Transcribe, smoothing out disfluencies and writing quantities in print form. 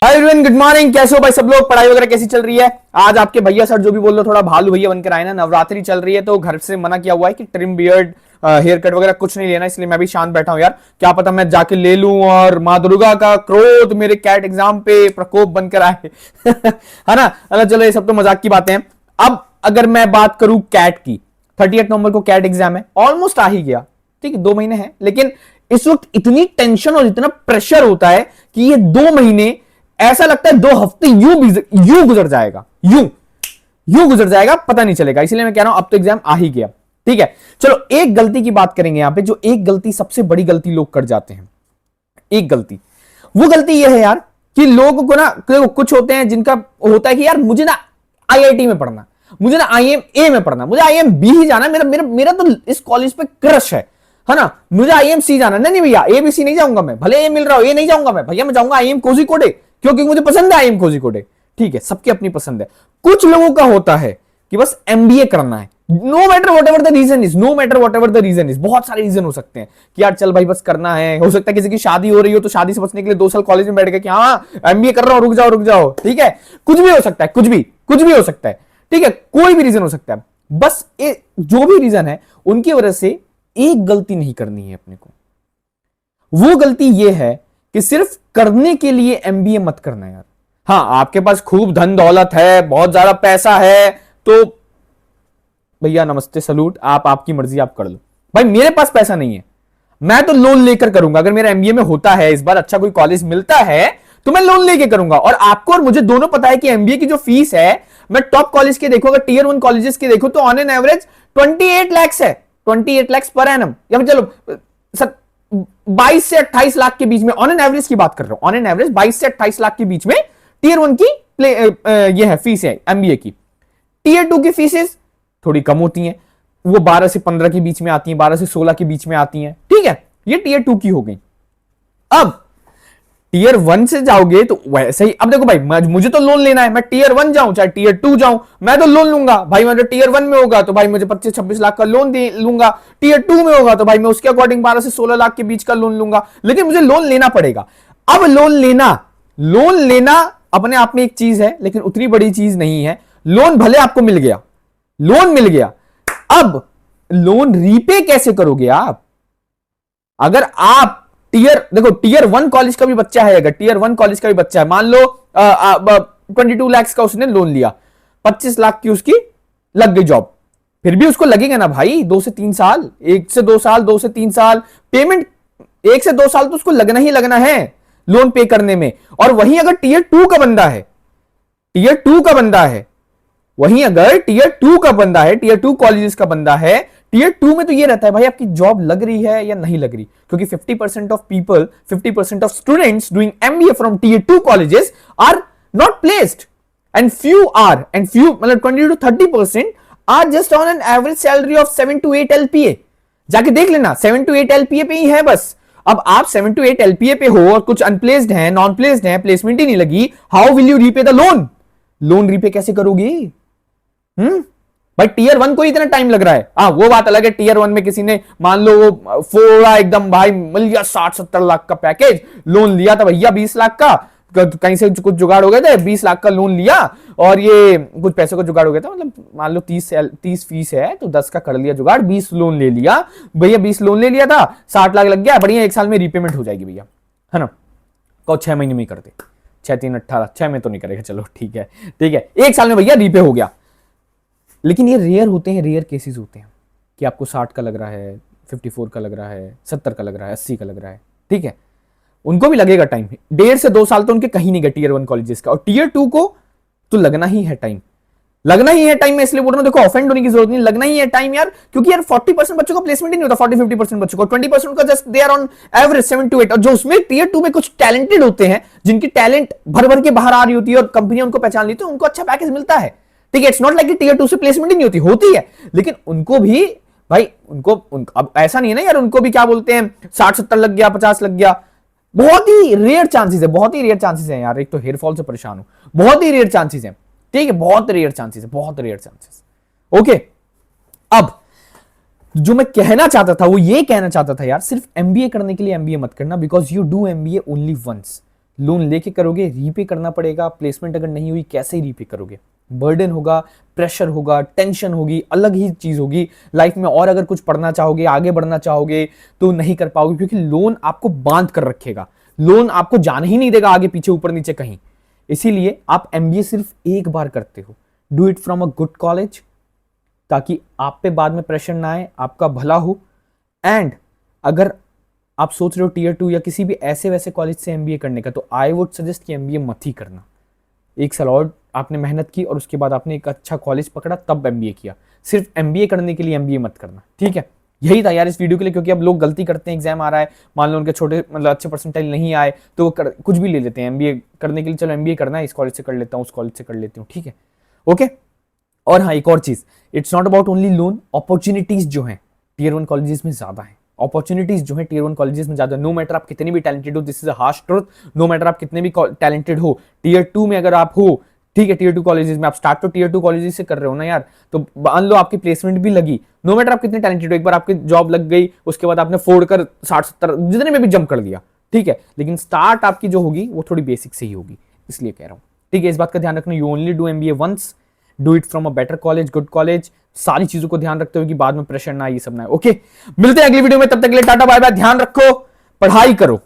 Hi everyone, good morning. कैसे हो भाई सब लोग? पढ़ाई वगैरह कैसी चल रही है? आज आपके भैया सर जो भी बोल रहे हो, थोड़ा भालू भैया बनकर आए ना। नवरात्रि चल रही है तो घर से मना किया हुआ है कि ट्रिम बियर्ड हेयर कट वगैरह कुछ नहीं लेना, इसलिए मैं भी शांत बैठा हूं यार। क्या पता मैं जाके ले लूं और माँ दुर्गा का क्रोध मेरे कैट एग्जाम पे प्रकोप बनकर आए। है ना? चलो ये सब तो मजाक की बातें हैं। अब अगर मैं बात करूं कैट की, 30 नवंबर को कैट एग्जाम है, ऑलमोस्ट आ ही गया। ठीक है, 2 महीने हैं, लेकिन इस वक्त इतनी टेंशन और इतना प्रेशर होता है कि ये 2 महीने ऐसा लगता है 2 हफ्ते यूं गुजर जाएगा, यूं गुजर जाएगा, पता नहीं चलेगा। इसलिए मैं कह रहा हूं अब तो एग्जाम आ ही गया। ठीक है, चलो एक गलती की बात करेंगे यहां पे, जो एक गलती सबसे बड़ी गलती लोग कर जाते हैं। एक गलती, वो गलती ये है यार कि लोगों को ना, कुछ होते हैं जिनका होता है कि यार मुझे ना आईआईटी में पढ़ना, मुझे ना आईएमए में पढ़ना, मुझे आईएमबी ही जाना, मेरा मेरा मेरा तो इस कॉलेज पे क्रश है ना। मुझे आईएमसी जाना, नहीं भैया एबीसी नहीं जाऊंगा मैं, भले ये मिल रहा हो ये नहीं जाऊंगा मैं, भैया मैं जाऊंगा आईएम कोझिकोडे, क्योंकि मुझे पसंद है आईएम कोझिकोडे। ठीक है, सबकी अपनी पसंद है। कुछ लोगों का होता है कि बस एमबीए करना है, no matter whatever the reason is, no matter whatever the reason is. बहुत सारे रीजन हो सकते हैं कि यार चल भाई बस करना है। हो सकता है किसी की शादी हो रही हो तो शादी से बचने के लिए 2 साल कॉलेज में बैठ गए कि हाँ एमबीए कर रहा हूं, रुक जाओ। ठीक है, कुछ भी हो सकता है, कुछ भी हो सकता है। ठीक है, कोई भी रीजन हो सकता है। बस जो भी रीजन है उनकी वजह से एक गलती नहीं करनी है अपने को। वो गलती ये है कि सिर्फ करने के लिए एमबीए मत करना यार। हाँ, आपके पास खूब धन दौलत है, बहुत ज्यादा पैसा है, तो भैया नमस्ते सलूट, आपकी मर्जी, आप कर लो। भाई मेरे पास पैसा नहीं है, मैं तो लोन लेकर करूंगा। अगर मेरा एमबीए में होता है इस बार, अच्छा कोई कॉलेज मिलता है तो मैं लोन लेके करूंगा। और आपको और मुझे दोनों पता है कि एमबीए की जो फीस है, मैं टॉप कॉलेज के देखो, अगर टियर 1 कॉलेजेस के देखो तो ऑन एन एवरेज 28 लाख है, 28 लाख पर एनम, या फिर चलो 22 से 28 लाख के बीच में, ऑन एन एवरेज की बात कर रहा हूं, ऑन एन एवरेज 22 से 28 लाख के बीच में टियर 1 की ये है फीस है एमबीए की। टियर 2 की फीसेस थोड़ी कम होती हैं, वो 12 से 15 के बीच में आती हैं, 12 से 16 के बीच में आती हैं। ठीक है, ये टियर 2 की हो गई। अब टियर 1 से जाओगे तो वैसे ही, अब देखो भाई मुझे तो लोन लेना है, मैं टियर 1 जाऊं चाहे टियर 2 जाऊं, मैं तो लोन लूंगा भाई। मैं टियर 1 में होगा तो भाई मुझे 25-26 लाख का लोन दे लूंगा, टियर 2 में होगा तो भाई मैं उसके अकॉर्डिंग 12 से 16 लाख के बीच का लोन लूंगा, लेकिन मुझे लोन लेना पड़ेगा। अब लोन लेना अपने आप में एक चीज है, लेकिन उतनी बड़ी चीज नहीं है। लोन भले आपको मिल गया, लोन मिल गया, अब लोन रीपे कैसे करोगे आप? अगर आप देखो टियर 1 कॉलेज का भी बच्चा है, अगर टियर 1 कॉलेज का भी बच्चा है, मान लो 22 लाख का उसने लोन लिया, 25 लाख की उसकी लग गई जॉब, फिर भी उसको लगेगा ना भाई 2 से 3 साल, 1 से 2 साल, 2 से 3 साल पेमेंट, 1 से 2 साल तो उसको लगना ही लगना है लोन पे करने में। और वहीं अगर टियर 2 का बंदा है, टियर 2 का बंदा है, वहीं अगर टियर 2 का बंदा है, टियर 2 कॉलेजेस का बंदा है, टियर 2 में तो ये रहता है भाई आपकी जॉब लग रही है या नहीं लग रही, क्योंकि 50% of people, 50% of students doing MBA from tier 2 colleges are not placed, and few मतलब 20 to 30% are just on an average salary of 7 to 8 LPA. जाके देख लेना, 7 to 8 एलपीए पे ही है बस। अब आप 7 to 8 एलपीए पे हो और कुछ अनप्लेस्ड है, नॉन प्लेस्ड है, प्लेसमेंट ही नहीं लगी, how will you repay the loan? Loan repay कैसे करोगे? भाई टियर 1 को इतना टाइम लग रहा है। हाँ, वो बात अलग है, टियर 1 में किसी ने मान लो वो फोड़ा एकदम, भाई मिल गया 60-70 लाख का पैकेज, लोन लिया था भैया 20 लाख का, कहीं से कुछ जुगाड़ हो गए थे, 20 लाख का लोन लिया और ये कुछ पैसे को जुगाड़ हो गया था, मतलब मान लो 30 फीस है तो 10 का कर लिया जुगाड़, 20 लोन ले लिया भैया, 20 लोन ले लिया था, 60 लाख लग गया, बढ़िया 1 साल में रीपेमेंट हो जाएगी भैया, है ना। कहो 6 महीने में ही कर दे, 6-3-18, 6 में तो नहीं करेगा, चलो ठीक है 1 साल में भैया रीपे हो गया। लेकिन ये रेयर होते हैं, रेयर केसेस होते हैं कि आपको 60 का लग रहा है, 54 का लग रहा है, 70 का लग रहा है, 80 का लग रहा है। ठीक है, उनको भी लगेगा टाइम, 1.5 से 2 साल तो उनके कहीं नहीं गए टियर 1 कॉलेजेस का, और टियर 2 को तो लगना ही है टाइम, लगना ही है टाइम। मैं इसलिए बोल रहा हूं, देखो ऑफेंड होने की जरूरत नहीं, लगना ही है टाइम यार, क्योंकि यार 40% बच्चों का प्लेसमेंट ही नहीं होता, 40-50% बच्चों को, 20% का just they are on average 7 to 8, और जो उसमें टियर 2 में कुछ टैलेंटेड होते हैं, जिनकी टैलेंट भर भर के बाहर आ रही होती है और कंपनियां उनको पहचान लेती है, उनको अच्छा पैकेज मिलता है। ठीक है, इट्स नॉट लाइक कि टियर 2 से प्लेसमेंट ही नहीं होती है, लेकिन उनको भी भाई अब ऐसा नहीं है ना यार, उनको भी क्या बोलते हैं 60-70 लग गया, 50 लग गया, बहुत ही रेयर चांसेस है, बहुत ही रेयर चांसेस है यार। एक तो हेयर फॉल से परेशान हूं, बहुत ही रेयर चांसेस है। ठीक है, बहुत रेयर चांसेस है, बहुत रेयर चांसेस। ओके, अब जो मैं कहना चाहता था वो ये कहना चाहता था यार, सिर्फ एमबीए करने के लिए एमबीए मत करना, because you do MBA only once, loan लेके करोगे, रीपे करना पड़ेगा, प्लेसमेंट अगर नहीं हुई कैसे ही रीपे करोगे, बर्डन होगा, प्रेशर होगा, टेंशन होगी, अलग ही चीज होगी लाइफ में। और अगर कुछ पढ़ना चाहोगे, आगे बढ़ना चाहोगे तो नहीं कर पाओगे, क्योंकि लोन आपको बांध कर रखेगा, लोन आपको जाने ही नहीं देगा आगे पीछे ऊपर नीचे कहीं। इसीलिए आप एमबीए सिर्फ एक बार करते हो, do it from a good college, ताकि आप पे बाद में प्रेशर ना आए, आपका भला हो। एंड अगर आप सोच रहे हो टीयर 2 या किसी भी ऐसे वैसे कॉलेज से एमबीए करने का, तो आई वुड सजेस्ट कि एमबीए मत ही करना। एक साल और आपने मेहनत की और उसके बाद आपने एक अच्छा कॉलेज पकड़ा तब एमबीए किया। सिर्फ एमबीए करने के लिए एमबीए मत करना, ठीक है। यही था यार इस वीडियो के लिए, क्योंकि अब लोग गलती करते हैं, एग्जाम आ रहा है, मान लो उनके छोटे मतलब अच्छे परसेंटाइल नहीं आए तो वो कुछ भी ले लेते हैं एमबीए करने के लिए। चलो एमबीए करना है, इस कॉलेज से कर लेता हूँ, उस कॉलेज से कर लेती हूँ, ठीक है, ओके। और हाँ, एक और चीज, it's not about only loan, opportunities जो हैं टीयर 1 कॉलेजेस में ज्यादा है। अपॉर्चुनिटीज जो है टीयर 1 कॉलेजेस में ज्यादा, नो मैटर आप कितने भी टैलेंटेड हो, this is a harsh truth, no matter आप कितने भी टैलेंटेड हो, टीयर 2 में अगर आप हो, ठीक है, टीयर 2 कॉलेजेस में आप स्टार्ट तो टीयर 2 कॉलेजेस से कर रहे हो ना यार, तो मान लो आपकी प्लेसमेंट भी लगी, नो मैटर आप कितने टैलेंटेड हो, एक बार आपकी जॉब लग गई, उसके बाद आपने फोड़ कर 60-70 जितने में भी जंप कर दिया, ठीक है, लेकिन स्टार्ट आपकी जो होगी वो थोड़ी बेसिक से ही होगी, इसलिए कह रहा हूं, ठीक है। इस बात का ध्यान रखना, you only do MBA once, do it from a better college, good college, सारी चीजों को ध्यान रखते हुए कि बाद में प्रेशर ना, ये सब ना, ओके। मिलते हैं अगली वीडियो में, तब तक के लिए टाटा बाय बाय, ध्यान रखो, पढ़ाई करो।